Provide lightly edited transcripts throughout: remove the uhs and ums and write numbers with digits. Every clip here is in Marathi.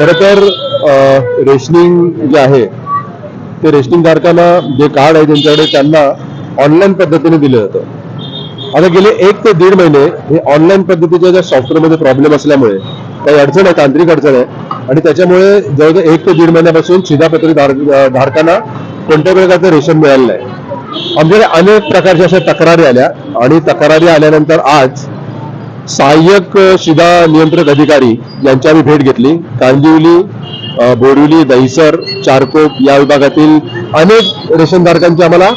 खरं तर रेशनिंग जे आहे ते रेशनिंग धारकांना जे कार्ड आहे त्यांच्याकडे त्यांना ऑनलाईन पद्धतीने दिलं जातं. आता गेले 1 ते 1.5 महिने हे ऑनलाईन पद्धतीच्या ज्या सॉफ्टवेअरमध्ये प्रॉब्लेम असल्यामुळे काही अडचण आहे, तांत्रिक अडचण आहे आणि त्याच्यामुळे जवळजवळ 1 ते 1.5 महिन्यापासून शिधापत्रित धारकांना कोणत्या प्रकारचं रेशन मिळालं नाही. आमच्याकडे अनेक प्रकारच्या अशा तक्रारी आल्या आणि तक्रारी आल्यानंतर आज सहाय्यक शिधा नियंत्रक अधिकारी यांची आम्ही भेट घेतली. कांदिवली, बोरिवली, दहिसर, चारकोप या विभागातील अनेक रेशनधारकांची आम्हाला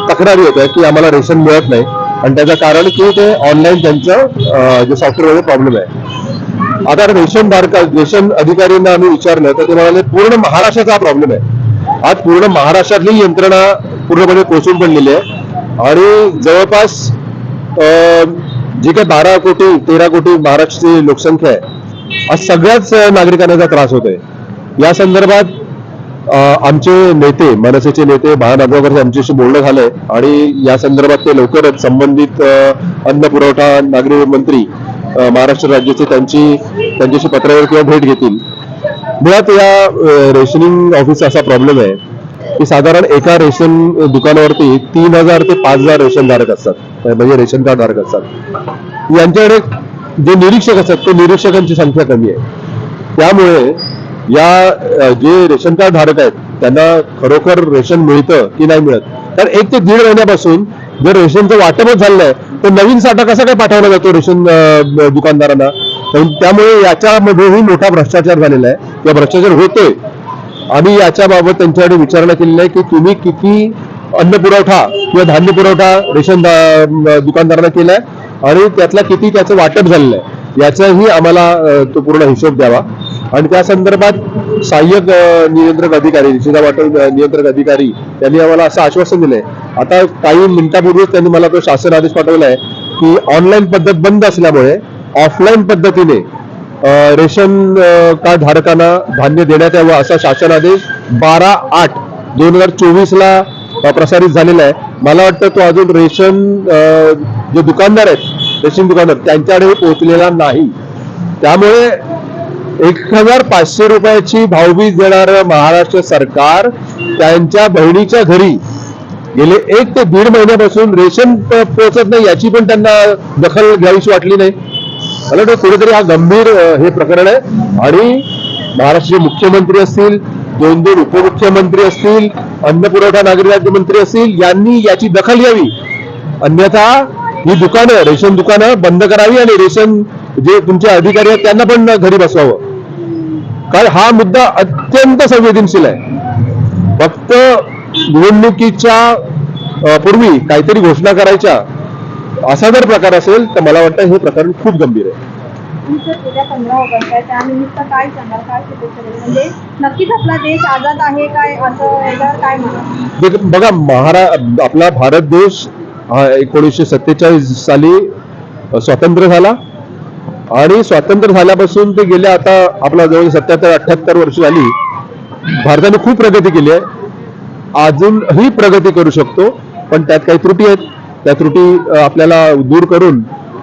तक्रारी होत्या की आम्हाला रेशन मिळत नाही आणि त्याचं कारण की ते ऑनलाईन त्यांचं जे सॉफ्टवेअरमध्ये प्रॉब्लेम आहे. आता रेशन अधिकाऱ्यांना आम्ही विचारलं तर ते म्हणाले पूर्ण महाराष्ट्राचा हा प्रॉब्लेम आहे. आज पूर्ण महाराष्ट्रातली यंत्रणा पूर्णपणे कोसळून पडलेली आहे आणि जवळपास जी काही 12 कोटी 13 कोटी महाराष्ट्राची लोकसंख्या आहे, आज सगळ्याच नागरिकांना त्याचा त्रास होतोय. या संदर्भात आमचे नेते, मनसेचे नेते महानगरचे आमच्याशी बोलणं झालंय आणि या संदर्भात ते लवकरच संबंधित अन्न पुरवठा नागरी मंत्री महाराष्ट्र राज्याचे त्यांच्याशी पत्रावर किंवा भेट घेतील. मुळात या रेशनिंग ऑफिसचा असा प्रॉब्लेम आहे की साधारण एका रेशन दुकानावरती 3000 ते 5000 रेशन धारक असतात, म्हणजे रेशन कार्ड धारक असतात. यांच्याकडे जे निरीक्षक असतात ते निरीक्षकांची संख्या कमी आहे. त्यामुळे या जे रेशन कार्ड धारक आहेत त्यांना खरोखर रेशन मिळतं की नाही मिळत. तर 1 ते 1.5 महिन्यापासून जर रेशनचं वाटपच झालं नाही तर नवीन साठा कसा काय पाठवला जातो रेशन दुकानदारांना. त्यामुळे याच्यामध्येही मोठा भ्रष्टाचार झालेला आहे किंवा भ्रष्टाचार होतोय. आम्ही याच्याबाबत त्यांच्याकडे विचारणा केलेली आहे की तुम्ही किती अन्न पुरवठा किंवा धान्य पुरवठा रेशन दुकानदारांना केलाय आणि त्यातला किती त्याचं वाटप झालेलं आहे याचाही आम्हाला तो पूर्ण हिशोब द्यावा. आणि त्या संदर्भात सहाय्यक नियंत्रक अधिकारी, शिधा वाटप नियंत्रक अधिकारी यांनी आम्हाला असं आश्वासन दिलंय. आता काही मिनिटापूर्वीच त्यांनी मला तो शासन आदेश पाठवलाय की ऑनलाईन पद्धत बंद असल्यामुळे ऑफलाईन पद्धतीने रेशन कार्ड धारकांना धान्य देण्यात यावं असा शासन आदेश 12/8/2024 ला प्रसारित झालेला आहे. मला वाटतं तो अजून रेशन जे दुकानदार आहेत, रेशन दुकानदार त्यांच्याकडे पोहोचलेला नाही. त्यामुळे 1500 रुपयाची भावबीज देणारं महाराष्ट्र सरकार त्यांच्या बहिणीच्या घरी गेले 1 ते 1.5 महिन्यापासून रेशन पोहोचत नाही याची पण त्यांना दखल घ्यावीशी वाटली नाही. मला वाटतं कुठेतरी हा गंभीर हे प्रकरण आहे आणि महाराष्ट्राचे मुख्यमंत्री असतील, 2 उपमुख्यमंत्री असतील, अन्न पुरवठा नागरी राज्यमंत्री असतील, यांनी याची दखल घ्यावी. अन्यथा ही दुकानं, रेशन दुकानं बंद करावी आणि रेशन जे तुमचे अधिकारी आहेत त्यांना पण घरी बसवावं. कारण हा मुद्दा अत्यंत संवेदनशील आहे. फक्त निवडणुकीच्या पूर्वी काहीतरी घोषणा करायच्या असा जर प्रकार असेल तर मला वाटतं हे प्रकरण खूप गंभीर आहे. उद्या 15 ऑगस्ट आहे, त्यानिमित्त काय सांगाल, काय शुभेच्छा देईल? म्हणजे नक्कीच आपला देश आझाद आहे काय, असं याच्यावर काय म्हणा? बघा, आपला भारत देश हा 1947 साली स्वतंत्र झाला आणि स्वातंत्र्य झाल्यापासून ते गेल्या आता आपला जवळ 77-78 वर्ष झाली. भारताने खूप प्रगती केली आहे, अजूनही प्रगती करू शकतो, पण त्यात काही त्रुटी आहेत. त्या त्रुटी आपल्याला दूर करून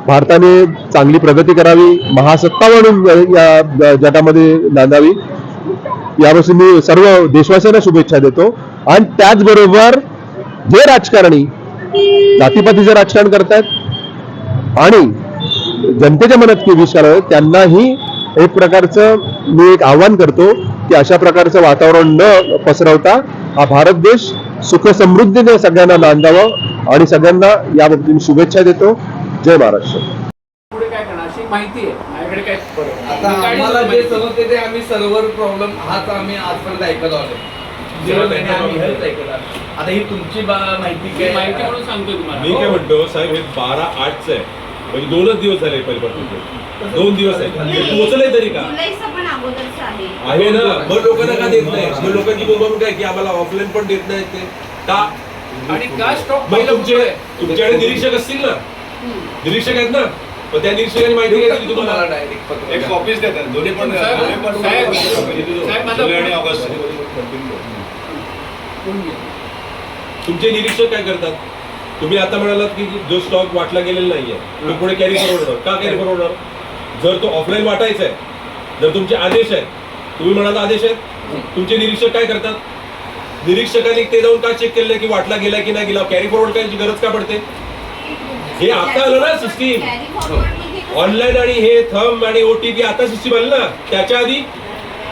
भारताने चांगली प्रगती करावी, महासत्ता म्हणून या जगामध्ये नांदावी यापासून मी सर्व देशवासियांना शुभेच्छा देतो. आणि त्याचबरोबर जे राजकारणी जातीपातीचं राजकारण करतायत आणि जनतेच्या मनात की विष घालवत त्यांनाही एक प्रकारचं मी एक आव्हान करतो की अशा प्रकारचं वातावरण न पसरवता हा भारत देश सुख समृद्धीने सगळ्यांना नांदावं आणि सगळ्यांना या बाबतीत शुभेच्छा देतो. जय महाराष्ट्र. पुढे काय करणार अशी माहिती आहे माझ्याकडे. काय बरोबर आता आम्हाला जे समजते ते आम्ही सर्व्हर प्रॉब्लेम हाच आम्ही आजपर्यंत ऐकत आलो. आता ही तुमची माहिती काय? माहिती म्हणून सांगतोय तुम्हाला. मी काय म्हणतो साहेब, हे 12/8 आहे म्हणजे 2च दिवस झाले परिवर्तन. 2 दिवस आहे पोहोचले तरी का आहे ना. मग लोकांना का देत नाही? मग लोकांची बोलून काय की आम्हाला ऑफलाईन पण देत नाही ते का? आणि का स्टॉक मग तुमच्याकडे निरीक्षक असतील ना, निरीक्षक आहेत ना, मग त्या निरीक्षकांनी माहिती घेतली तुम्हाला डायरेक्ट एक कॉपीज देतात दोन्ही पण आणि ऑगस्ट. तुमचे निरीक्षक काय करतात? तुम्ही आता म्हणालात की जो स्टॉक वाटला गेलेला नाहीये तो पुढे कॅरी फॉरवर्ड होणार. का कॅरी फॉरवर्ड होणार? जर तो ऑफलाईन वाटायचा आहे, जर तुमचे आदेश आहेत तुम्ही म्हणाला आदेश आहेत. तुमचे निरीक्षक काय करतात? निरीक्षकांनी ते जाऊन का चेक केलं की वाटला गेला की नाही गेला? कॅरी फॉरवर्ड करायची गरज का पडते? हे आता आलं ना सिस्टीम ऑनलाईन, आणि हे थंब आणि OTP आता सिस्टीम आली ना. त्याच्या आधी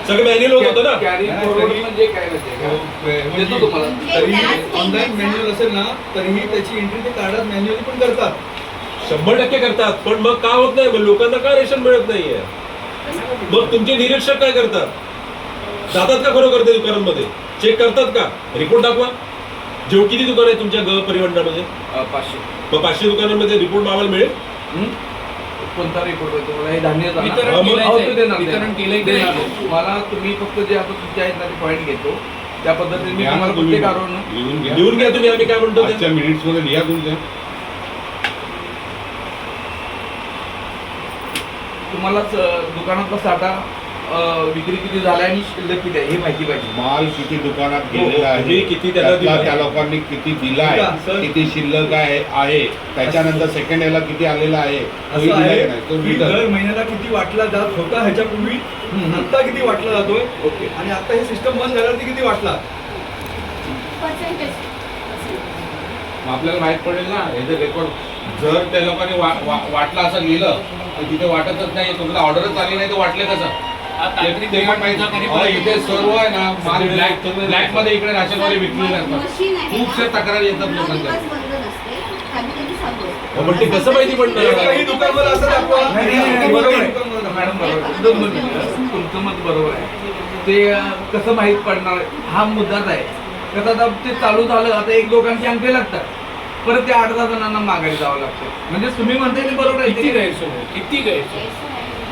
सगळं मॅन्युअल होत होतं ना. कॅरी फॉरवर्ड म्हणजे काय माहितीये का? देतो तुम्हाला. तरीही ऑनलाईन मॅन्युअल असेल ना तरीही त्याची एंट्री ते कार्डात मॅन्युअली पण करतात. 100% करतात. पण मग का होत नाही? मग लोकांना का रेशन मिळत नाहीये? मग तुमचे निरीक्षक काय करतात? जातात का खरोखर ते दुकानांमध्ये? चेक करतात का? रिपोर्ट दाखवा. जेव्हा किती दुकान आहे तुमच्या परिवहनामध्ये? 500. मग 500 दुकानांमध्ये रिपोर्ट आम्हाला मिळेल? कोणता रिपोर्ट आहे तुम्हाला? हे धान्य वितरण केलंय की नाही? मला तुम्ही फक्त जे आता तुमचे आहेत ना ते पॉईंट घेतो त्या पद्धतीने मी तुम्हाला प्रत्येक आरोहण लिहून घ्या तुम्ही. आम्ही काय म्हणतो ते. मिनिट्स मध्ये लिहा तुमच्या. तुम्हाला दुकानातला साठा विक्री किती झाला आणि शिल्लक किती आहे हे माहिती पाहिजे. माल किती दुकानात गेलेला आहे, तुम्ही किती त्याला त्यातला दिला? त्या लोकांनी किती दिला सर. आहे, किती शिल्लक आहे त्याच्यानंतर सेकंड याला किती आलेला आहे तोही असं दिलाय आहे नाही, तो की return. दर महिन्याला किती वाटला जात होता ह्याच्यापूर्वी आता किती वाटला जातोय ओके. आणि आता हे सिस्टम बंद झाल्यावरती किती वाटला. आपल्याला माहित पडेल ना हे जर रेकॉर्ड जर त्या लोकांनी वाटला असं लिहिलं तर तिथे वाटतच नाही, तुम्हाला ऑर्डरच आली नाही तर वाटले कसं? ते पण माहिती इथे सर्व आहे ना माल ब्लॅक मध्ये इकडे राशनवाले विकलेले असतात. खूपशा तक्रारी येतात लोकांच्या. पण ते कसं माहिती पडणार? काही दुकानवाला असं दाखवा. बरोबर आहे. मॅडम बरोबर आहे. 2 मिनिटं. तुमचं मत बरोबर आहे. ते कसं माहीत पडणार हा मुद्दाच आहे. कसं आता ते चालू झालं आता 1 लोकांची अंके लागतात परत ते 8-10 जणांना माघारी जावं लागतं. म्हणजे तुम्ही म्हणताय ते बरोबर आहे. किती गैरसोय, किती गैरसोय,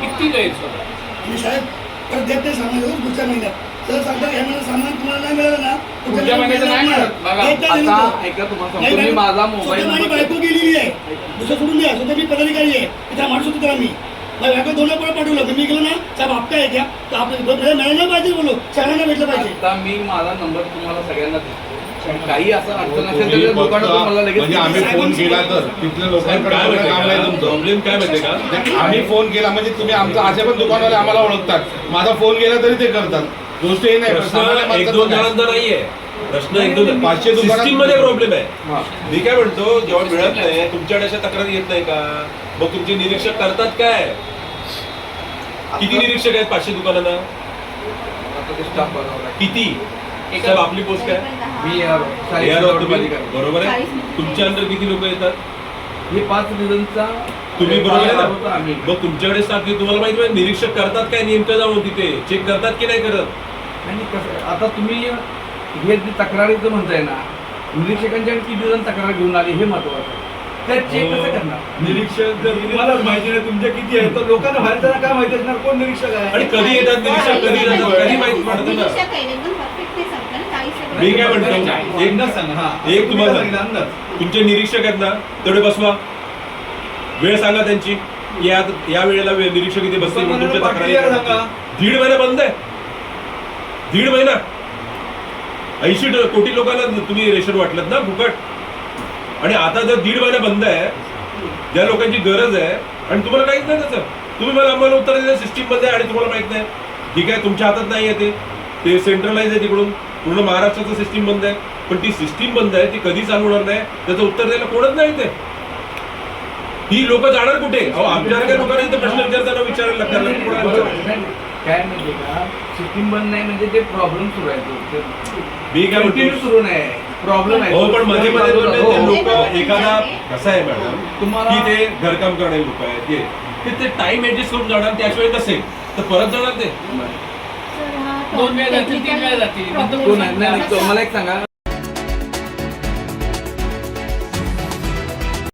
किती गैरसोय. आणि साहेब परत देत नाही सामान येऊन पुढच्या महिन्यात सर सांगतात या महिन्यात सामान तुम्हाला नाही मिळालं ना पुढच्या महिन्याचं नाही मिळत. बघा देत नाही आता लोकं. ऐका तुम्हाला नाही सांगतो मी मॅडम, माझा स्वतः मोबाईल माझी नंबर बायको गेलेली आहे. दुसरं सोडून द्या, स्वतः मी पदाधिकारी आहे त्या माणूस होतो त्याला मी माझ्या बायको 2 वेळा पाठवलं. मी गेलो ना साहेब हप्ता आहे त्या तर आपल्याला मिळायला पाहिजे बोलो सगळ्यांना भेटलं पाहिजे. आता मी माझा नंबर तुम्हाला सगळ्यांना देतो. काही असं अडचण असेल तुम्ही तर दुकानात फक्त- तुम्हाला लगेच म्हणजे आम्ही फोन केला तर तिथल्या लोकांकडे काय आपलं काम नाही माहितीये तुमचं. का? प्रॉब्लेम काय माहितीये का? आम्ही फोन केला म्हणजे तुम्ही आमचा असे पण दुकानवाले आम्हाला ओळखतात. माझा फोन गेला तरी ते करतात. गोष्ट हे नाही प्रश्न सामान्य 1-2 माणसाचं काय. जणांचा नाहीये. प्रश्न 1-2 500 दुकानात- सिस्टीम मध्ये प्रॉब्लेम आहे. हा. मी काय म्हणतो जेव्हा मिळत नाही तुमच्याकडे अशा तक्रारी येत नाही का? मग तुमचे निरीक्षक करतात काय? किती निरीक्षक आहेत 500 दुकानांना? आता ते स्टाफ बरोबर आहे. किती? साहेब आपली पोस्ट काय? मी AR वर तुम्ही बरोबर आहे. तुमच्या अंडर किती लोक येतात? हे 5 रिझनचा तुम्ही बरोबर आहे होता ना? आम्ही. मग तुमच्याकडे स्टाफ तुम्हाला माहिती आहे निरीक्षक करतात काय नेमकं जाऊन तिथे चेक करतात की नाही करत? आणि कसं आता तुम्ही हे जे तक्रारीचं म्हणताय ना निरीक्षकांच्या किती जण तक्रार घेऊन आली हे महत्वाचं आहे. त्या चेक कसं करणार? निरीक्षक जर तुम्हालाच माहिती नाही तुमच्या किती आहे तर लोकांना बाहेरच्या काय माहिती असणार कोण निरीक्षक आहे. आणि कधी येतात निरीक्षक कधी जातात कधी माहिती पडतं ना. मी काय म्हणतो एकदा सांगा हा एक तुम्हाला सांगितलं अंदाज. तुमचे निरीक्षक आहेत ना तेवढे बसवा. वेळ सांगा त्यांची. या वेळेला निरीक्षक इथे बसतील म्हणून तुमच्या तक्रारी क्लिअर सांगा. 1.5 महिना बंद आहे. 1.5 महिना 80 कोटी लोकांना तुम्ही रेशन वाटलं ना फुकट. आणि आता जर 1.5 महिना बंद आहे ज्या लोकांची गरज आहे आणि तुम्हाला काहीच नाही त्याचं. तुम्ही मला आम्हाला उत्तर दिलं सिस्टीम मध्ये आणि तुम्हाला माहित नाही. ठीक आहे तुमच्या हातात नाही आहे ते सेंट्रलाइज आहे तिकडून पूर्ण महाराष्ट्राचं सिस्टीम बंद आहे. पण ती सिस्टीम बंद आहे ती कधी चालू होणार नाही त्याचं उत्तर द्यायला कोणच नाही ते. ही लोक जाणार कुठे? अहो आमच्यासारख्या लोकांना इथे प्रश्न विचारताना विचारायला लागतात. काय म्हणजे का सिस्टीम बंद नाही म्हणजे ते प्रॉब्लेम सुरू आहे. मी काय कंटिन्यू म्हणतो सुरू नाही प्रॉब्लेम आहे. हो पण मध्ये मध्ये हो. लोक एखादा कसं आहे मॅडम तुम्हाला- की ते घरकाम करणारे लोक आहेत ते टाइम ऍडजस्ट करून जाणार त्याशिवाय नसेल तर परत जाणार ते. 2 वेळा जातील 3 वेळा जातील. कोण आहे? नाही, नाही, मला एक सांगा